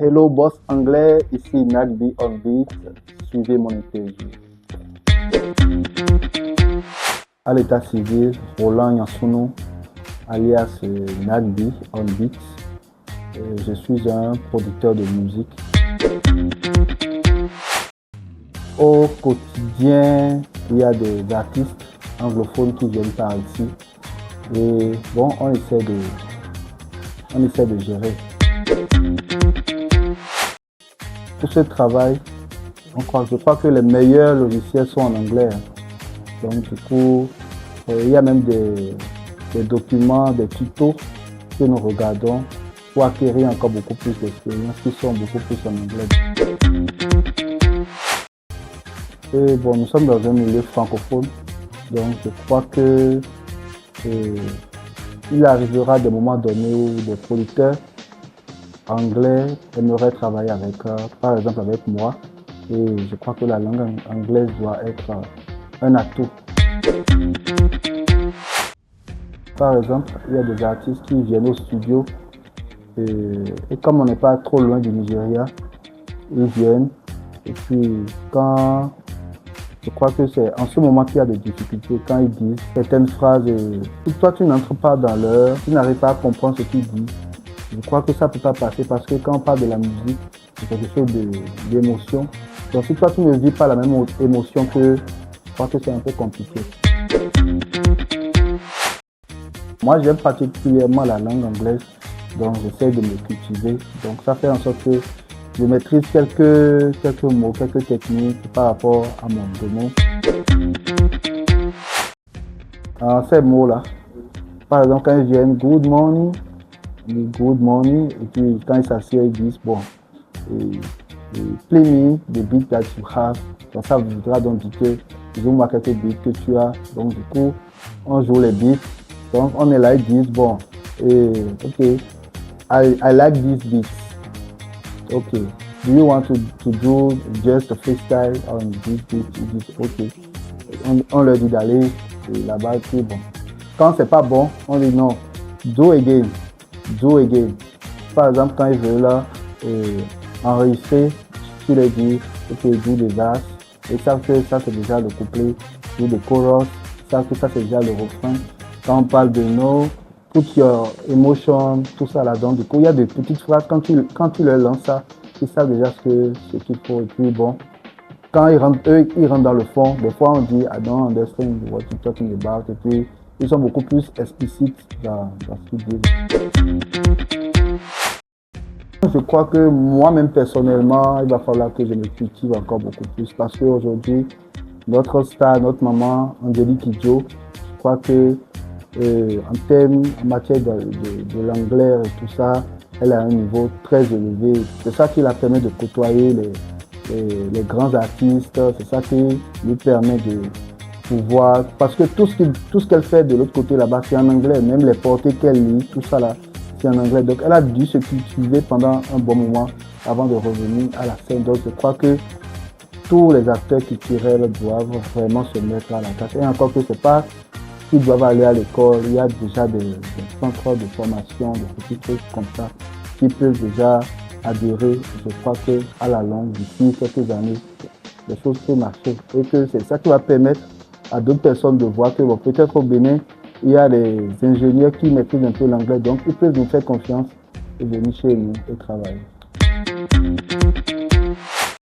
Hello boss anglais, ici Nagby on beat, suivez mon interview. À l'état civil, Roland Yansounou, alias Nagby on beat. Je suis un producteur de musique. Au quotidien, il y a des artistes anglophones qui viennent par ici. Et bon, on essaie de gérer. Pour ce travail, je crois que les meilleurs logiciels sont en anglais. Donc du coup, il y a même des documents, des tutos que nous regardons pour acquérir encore beaucoup plus d'expérience qui sont beaucoup plus en anglais. Et bon, nous sommes dans un milieu francophone, donc je crois que il arrivera des moments donnés où des producteurs anglais aimeraient travailler avec, par exemple avec moi, et je crois que la langue anglaise doit être un atout. Par exemple, il y a des artistes qui viennent au studio et comme on n'est pas trop loin du Nigeria, ils viennent et puis quand je crois que c'est en ce moment qu'il y a des difficultés quand ils disent certaines phrases. Si toi tu n'entres pas dans l'heure, tu n'arrives pas à comprendre ce qu'ils disent, je crois que ça ne peut pas passer parce que quand on parle de la musique, c'est quelque chose d'émotion. Donc si toi tu ne vis pas la même émotion que, je crois que c'est un peu compliqué. Moi j'aime particulièrement la langue anglaise, donc j'essaie de me cultiver. Donc ça fait en sorte que je maîtrise quelques mots, quelques techniques par rapport à mon domaine. Ces mots-là, par exemple, quand ils viennent good morning, et puis quand ils s'assiedent, ils disent bon, play me the beat that you have. Donc ça voudra donc dire que joue-moi quelques beats que tu as. Donc du coup, on joue les beats. Donc on est là, ils disent bon, ok, I like these beats. Okay, do you want to do just a freestyle on this beat? Ok. On leur dit d'aller là-bas, c'est bon. Quand c'est pas bon, on dit non, do again. Par exemple, quand ils veulent là, enregistrer, tu leur dis, ok, do des verses. Ils savent que ça c'est déjà le couplet, do des chorus, ils savent que ça c'est déjà le refrain. Quand on parle de no, put your emotion, tout ça là. Donc du coup, il y a des petites phrases, quand tu leur lances ça, ils savent déjà ce qu'il faut. Et puis bon, quand ils rentrent dans le fond, des fois on dit I don't understand what you're talking about. Et puis, ils sont beaucoup plus explicites dans ce qu'ils disent. Je crois que moi-même personnellement, il va falloir que je me cultive encore beaucoup plus parce qu'aujourd'hui, notre star, notre maman, Angélique Kidjo, je crois que en matière de l'anglais et tout ça, elle a un niveau très élevé. C'est ça qui la permet de côtoyer les grands artistes. C'est ça qui lui permet de pouvoir... Parce que tout ce qu'elle fait de l'autre côté là-bas, c'est en anglais. Même les portées qu'elle lit, tout ça là, c'est en anglais. Donc elle a dû se cultiver pendant un bon moment avant de revenir à la scène. Donc je crois que tous les acteurs culturels doivent vraiment se mettre à la tâche. Et encore que c'est pas qu'ils doivent aller à l'école, il y a déjà des centres de formation, des petits trucs comme ça, qui peuvent déjà adhérer, je crois qu'à la longue, d'ici quelques années, les choses peuvent marcher. Et que c'est ça qui va permettre à d'autres personnes de voir que bon, peut-être au Bénin, il y a des ingénieurs qui maîtrisent un peu l'anglais, donc ils peuvent nous faire confiance et venir chez nous et travailler.